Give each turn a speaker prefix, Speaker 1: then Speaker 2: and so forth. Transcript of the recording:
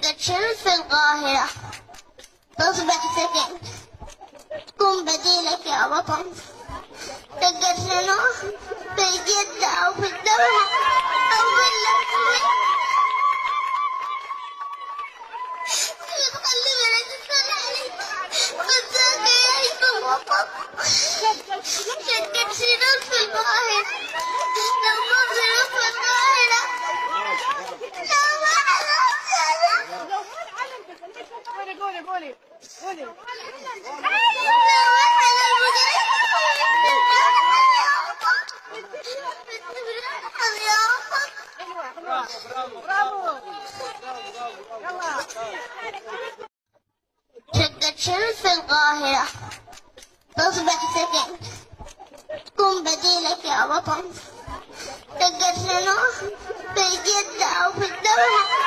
Speaker 1: شقة شمس في القاهرة تصبح سكن كن بديلك يا وطن. شقة شنو في جدة أو في الدوحة أو خلي بالك تصلح لي خذاك يعيش الوطن. شقة شنو في القاهرة لو ما ظروف في القاهرة
Speaker 2: قولي برافو يلا.
Speaker 1: شقة شمس في القاهرة تصبح سكن كن بديلك يا وطن. شقة شنو في جدة أو في الدوحة